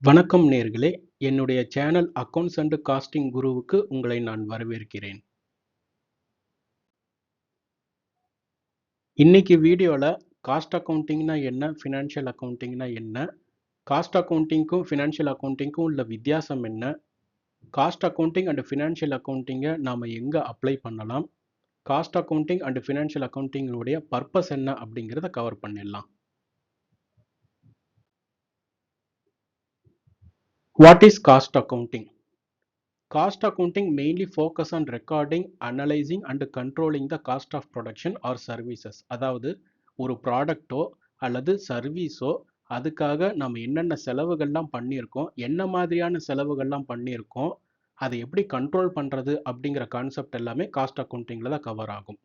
வணக்கம் நேர்களே, என்னுடைய சேனல் அக்கவுண்ட்ஸ் அண்ட் காஸ்டிங் குருவுக்கு உங்களை நான் வரவேற்கிறேன். இன்னைக்கு வீடியோல காஸ்ட் அக்கவுண்டிங்னா என்ன, ஃபினான்ஷியல் அக்கவுண்டிங்னா என்ன, காஸ்ட் அக்கவுண்டிங்க்கும் ஃபினான்ஷியல் அக்கவுண்டிங்க்கும் உள்ள வித்தியாசம் என்ன, காஸ்ட் அக்கவுண்டிங் அண்ட் ஃபினான்ஷியல் அக்கவுண்டிங்கை நாம எங்க அப்ளை பண்ணலாம், காஸ்ட் அக்கவுண்டிங் அண்ட் ஃபினான்ஷியல் அக்கவுண்டிங்குடைய பர்பஸ் என்ன அப்படிங்கிறத கவர் பண்ணிடலாம். What is cost accounting? Cost accounting mainly focus on recording, analyzing and controlling the cost of production or services. அதாவது ஒரு ப்ராடக்ட்டோ அல்லது சர்வீஸோ அதுக்காக நம்ம என்னென்ன செலவுகள்லாம் பண்ணியிருக்கோம், என்ன மாதிரியான செலவுகள்லாம் பண்ணியிருக்கோம், அதை எப்படி கண்ட்ரோல் பண்ணுறது அப்படிங்கிற கான்செப்ட் எல்லாமே காஸ்ட் அக்கௌண்டிங்கில் தான் கவர் ஆகும்.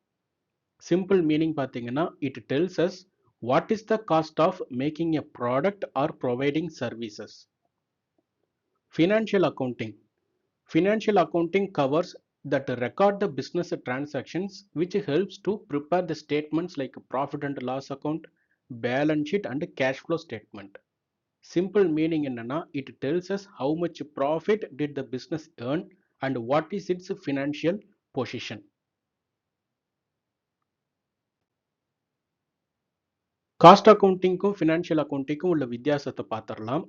சிம்பிள் மீனிங் பார்த்தீங்கன்னா, it tells us what is the cost of making a product or providing services. Financial accounting. Financial accounting covers that record the business transactions, which helps to prepare the statements like profit and loss account, balance sheet and cash flow statement. Simple meaning என்னன்னா, it tells us how much profit did the business earn and what is its financial position. Cost அக்கவுண்டிங்க்கும் financial அக்கவுண்டிங்க்கும் உள்ள வித்தியாசத்தை பார்த்துடலாம்.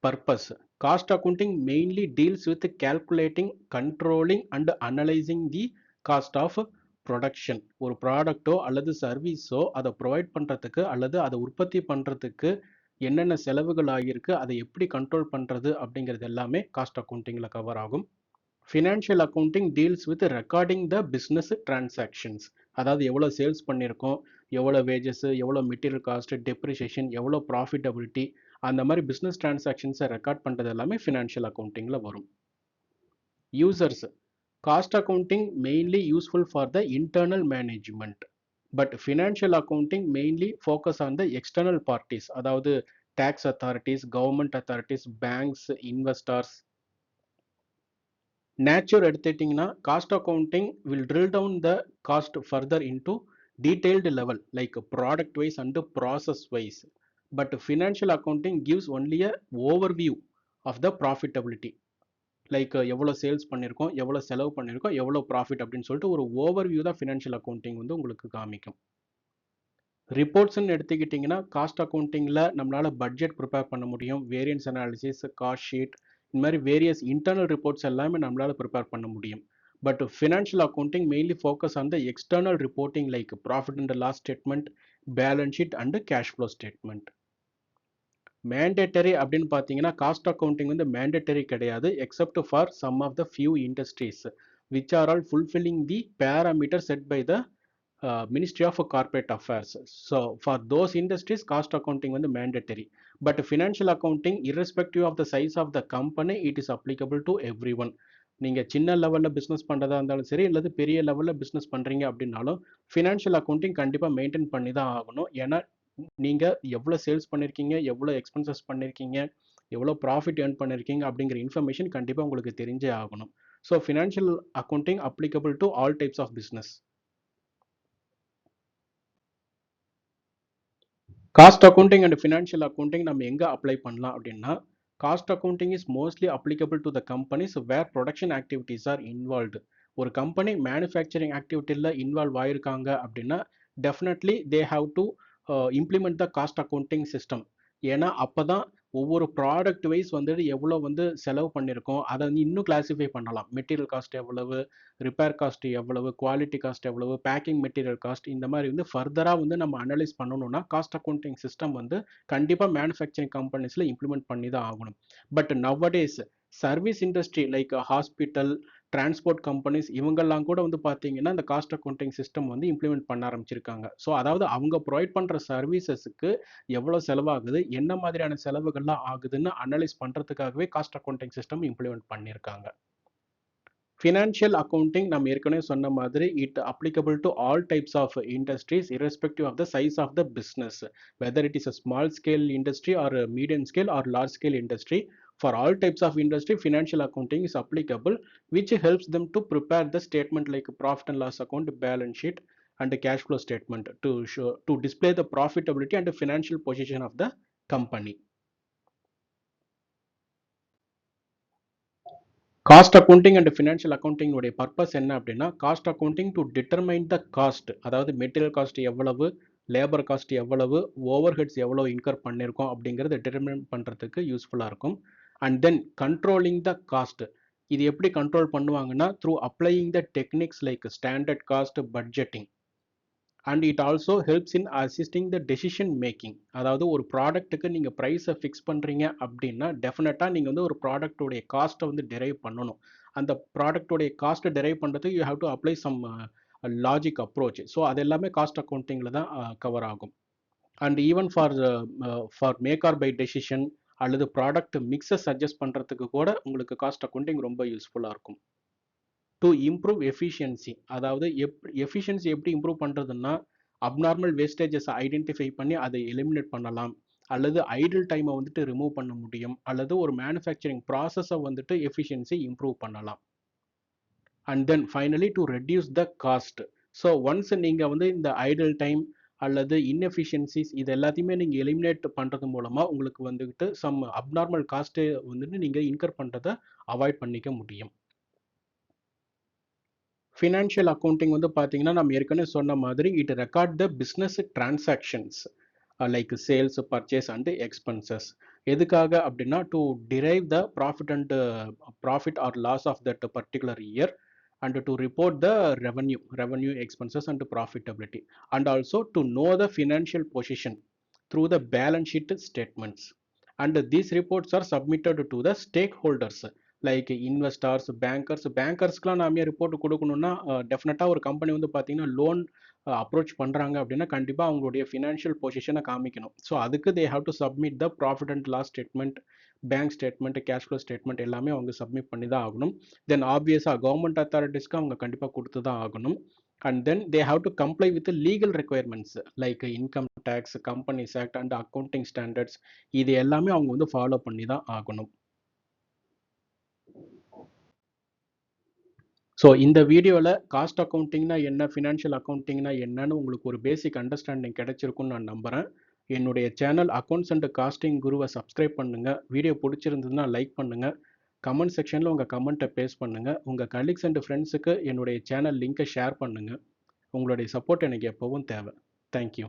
Purpose. Cost accounting mainly deals with calculating, controlling and analyzing the cost of production. ஒரு ப்ராடக்ட்டோ அல்லது சர்வீஸோ அதை provide பண்ணுறதுக்கு அல்லது அதை உற்பத்தி பண்ணுறதுக்கு என்னென்ன செலவுகள் ஆகியிருக்கு, அதை எப்படி கண்ட்ரோல் பண்ணுறது அப்படிங்கிறது எல்லாமே காஸ்ட் அக்கௌண்டிங்கில் கவர் ஆகும். Financial accounting deals with recording the business transactions. அதாவது எவ்வளோ சேல்ஸ் பண்ணியிருக்கோம், எவ்வளோ வேஜஸ், எவ்வளோ மெட்டீரியல் காஸ்ட், டெப்ரிசியேஷன், எவ்வளோ ப்ராஃபிட்டபிலிட்டி, அந்த மாதிரி பிஸ்னஸ் டிரான்சாக்ஷன்ஸை ரெக்கார்ட் பண்ணுறது எல்லாமே ஃபினான்ஷியல் அக்கௌண்டிங்கில் வரும். Users. Cost accounting mainly useful for the internal management, but financial accounting mainly focus on the external parties, அதாவது tax authorities, government authorities, banks, investors. Nature எடுத்துட்டிங்கன்னா, cost accounting will drill down the cost further into detailed level like product wise and process wise. But financial accounting gives only a overview of the profitability, like எவ்வளோ sales பண்ணியிருக்கோம், எவ்வளோ செலவு பண்ணியிருக்கோம், எவ்வளோ profit அப்படின்னு சொல்லிட்டு ஒரு ஓவர்வியூ தான் ஃபினான்ஷியல் அக்கௌண்டிங் வந்து உங்களுக்கு காமிக்கும். ரிப்போர்ட்ஸ்ன்னு எடுத்துக்கிட்டிங்கன்னா, காஸ்ட் அக்கௌண்டிங்கில் நம்மளால் பட்ஜெட் ப்ரிப்பேர் பண்ண முடியும், வேரியன்ஸ் அனாலிசிஸ், காஸ்ட் ஷீட், இந்த மாதிரி வேரியஸ் இன்டர்னல் ரிப்போர்ட்ஸ் எல்லாமே நம்மளால் ப்ரிப்பேர் பண்ண முடியும். But financial accounting mainly focus on the external reporting like profit and loss statement, balance sheet and cash flow statement. Mandatory அப்படின்னு பார்த்தீங்கன்னா, காஸ்ட் அக்கௌண்டிங் வந்து mandatory கிடையாது, except for some of the few industries which are all fulfilling the parameter set by the Ministry of Corporate Affairs. So for those industries, cost accounting வந்து mandatory. But financial accounting, irrespective of the size of the company, it is applicable to everyone. நீங்க சின்ன லெவலில் business பண்ணுறதா இருந்தாலும் சரி, அல்லது பெரிய லெவலில் பிஸ்னஸ் பண்ணுறீங்க அப்படின்னாலும் ஃபினான்ஷியல் அக்கௌண்டிங் கண்டிப்பாக மெயின்டைன் பண்ணி தான் ஆகணும். ஏன்னா நீங்கள் எவ்வளோ சேல்ஸ் பண்ணியிருக்கீங்க, எவ்வளோ எக்ஸ்பென்சஸ் பண்ணியிருக்கீங்க, எவ்வளோ ப்ராஃபிட் ஏர்ன் பண்ணியிருக்கீங்க அப்படிங்கிற இன்ஃபர்மேஷன் கண்டிப்பாக உங்களுக்கு தெரிஞ்சே ஆகணும். So financial accounting applicable to all types of business. Cost accounting and financial accounting நம்ம எங்கே அப்ளை பண்ணலாம் அப்படின்னா, cost accounting is mostly applicable to the companies where production activities are involved. ஒரு கம்பெனி மேனுஃபேக்சரிங் ஆக்டிவிட்டியில் இன்வால்வ் ஆயிருக்காங்க அப்படின்னா definitely they have to implement the cost accounting system. ஏன்னா அப்போ தான் ஒவ்வொரு ப்ராடக்ட் வைஸ் வந்துட்டு எவ்வளோ வந்து செலவு பண்ணியிருக்கோம் அதை வந்து இன்னும் கிளாஸிஃபை பண்ணலாம். மெட்டீரியல் காஸ்ட் எவ்வளவு, ரிப்பேர் காஸ்ட் எவ்வளவு, குவாலிட்டி காஸ்ட் எவ்வளவு, பேக்கிங் மெட்டீரியல் காஸ்ட், இந்த மாதிரி வந்து ஃபர்தராக வந்து நம்ம அனலைஸ் பண்ணணும்னா காஸ்ட் அக்கௌண்டிங் சிஸ்டம் வந்து கண்டிப்பாக மேனுஃபேக்சரிங் கம்பெனிஸில் இம்ப்ளிமெண்ட் பண்ணி தான் ஆகணும். But nowadays service industry like hospital, transport companies இவங்கெல்லாம் கூட வந்து பார்த்தீங்கன்னா இந்த காஸ்ட் அக்கௌண்டிங் சிஸ்டம் வந்து இம்ப்ளிமெண்ட் பண்ண ஆரம்பிச்சிருக்காங்க. ஸோ அதாவது அவங்க ப்ரொவைட் பண்ணுற சர்வீசஸுக்கு எவ்வளோ செலவாகுது, என்ன மாதிரியான செலவுகள்லாம் ஆகுதுன்னு அனலைஸ் பண்ணுறதுக்காகவே காஸ்ட் அக்கௌண்டிங் சிஸ்டம் இம்ப்ளிமெண்ட் பண்ணியிருக்காங்க. ஃபினான்ஷியல் அக்கௌண்டிங் நம்ம ஏற்கனவே சொன்ன மாதிரி it applicable to all types of industries irrespective of the size of the business, whether it is a small scale industry or medium scale or large scale industry. For all types of industry, financial accounting is applicable, which helps them to prepare the statement like profit and loss account, balance sheet, and the cash flow statement to display the profitability and the financial position of the company. Cost accounting and financial accounting உடைய purpose என்ன அப்படின்னா cost accounting to determine the cost, அதாவது material cost எவ்வளவு, labour cost எவ்வளவு, over heads எவ்வளவு in her பண்ணியிருக்கோம் அப்படிங்கிறத determine பண்ணுறதுக்கு யூஸ்ஃபுல்லாக இருக்கும். And then controlling the cost, இது எப்படி கண்ட்ரோல் பண்ணுவாங்கன்னா through applying the techniques like standard cost budgeting. And it also helps in assisting the decision making. அதாவது ஒரு ப்ராடக்ட்டுக்கு நீங்கள் ப்ரைஸை ஃபிக்ஸ் பண்ணுறீங்க அப்படின்னா டெஃபினட்டாக நீங்கள் வந்து ஒரு ப்ராடக்டோடைய காஸ்ட்டை வந்து டெரைவ் பண்ணணும். அந்த ப்ராடக்டோடைய காஸ்ட்டை டெரைவ் பண்ணுறதுக்கு you have to apply some logic approach. So அது எல்லாமே காஸ்ட் அக்கௌண்டிங்கில் தான் கவர் ஆகும். And even for make or buy decision அல்லது ப்ராடக்ட் மிக்ஸை சஜஸ்ட் பண்ணுறதுக்கு கூட உங்களுக்கு காஸ்ட் அக்கௌண்டிங் ரொம்ப யூஸ்ஃபுல்லாக இருக்கும். டு இம்ப்ரூவ் எஃபிஷியன்சி, அதாவது எஃபிஷியன்சி எப்படி இம்ப்ரூவ் பண்ணுறதுன்னா அப்நார்மல் வேஸ்டேஜஸ் ஐடென்டிஃபை பண்ணி அதை எலிமினேட் பண்ணலாம், அல்லது ஐடில் டைமை வந்துட்டு ரிமூவ் பண்ண முடியும், அல்லது ஒரு மேனுஃபேக்சரிங் ப்ராசஸை வந்துட்டு எஃபிஷியன்சி இம்ப்ரூவ் பண்ணலாம். And then finally to reduce the cost. So once நீங்கள் வந்து இந்த ஐடில் டைம் அல்லது இன்எஃபிஷியன்சிஸ் இது எல்லாத்தையுமே நீங்கள் எலிமினேட் பண்ணுறது மூலமாக உங்களுக்கு வந்துட்டு சம் அப்நார்மல் காஸ்ட்டை வந்துட்டு நீங்கள் இன்கர் பண்ணுறதை அவாய்ட் பண்ணிக்க முடியும். ஃபினான்ஷியல் அக்கௌண்டிங் வந்து பார்த்தீங்கன்னா நம்ம ஏற்கனவே சொன்ன மாதிரி it record the business transactions like sales, purchase and expenses. எதுக்காக அப்படின்னா to drive the profit or loss of that particular year and to report the revenue expenses and profitability and also to know the financial position through the balance sheet statements. And these reports are submitted to the stakeholders like investors, பேங்கர்ஸ்க்குலாம் நாமே report கொடுக்கணும்னா டெஃபினட்டாக ஒரு company வந்து பார்த்தீங்கன்னா loan approach பண்ணுறாங்க அப்படின்னா கண்டிப்பாக அவங்களுடைய ஃபினான்ஷியல் பொசிஷனை காமிக்கணும். ஸோ அதுக்கு they have to submit the profit and loss statement, bank statement, cash flow statement எல்லாமே அவங்க சப்மிட் பண்ணி தான் ஆகணும். தென் ஆப்வியஸாக கவர்மெண்ட் அத்தாரிட்டிஸ்க்கு அவங்க கண்டிப்பாக கொடுத்து தான் ஆகணும். And then they have to comply with legal requirements like income tax, companies act and accounting standards, இது எல்லாமே அவங்க வந்து ஃபாலோ பண்ணி தான் ஆகணும். ஸோ இந்த வீடியோவில் காஸ்ட் அக்கௌண்டிங்னா என்ன, ஃபினான்ஷியல் அக்கௌண்டிங்னா என்னன்னு உங்களுக்கு ஒரு பேசிக் அண்டர்ஸ்டாண்டிங் கிடைச்சிருக்குன்னு நான் நம்புகிறேன். என்னுடைய சேனல் அக்கௌண்ட்ஸ் அண்ட் காஸ்டிங் குருவை சப்ஸ்கிரைப் பண்ணுங்கள். வீடியோ பிடிச்சிருந்ததுன்னா லைக் பண்ணுங்கள். கமெண்ட் செக்ஷனில் உங்கள் கமெண்ட்டை பேஸ்ட் பண்ணுங்கள். உங்கள் கலீக்ஸ் அண்ட் ஃப்ரெண்ட்ஸுக்கு என்னுடைய சேனல் லிங்க்கை ஷேர் பண்ணுங்கள். உங்களுடைய சப்போர்ட் எனக்கு எப்போவும் தேவை. தேங்க்யூ.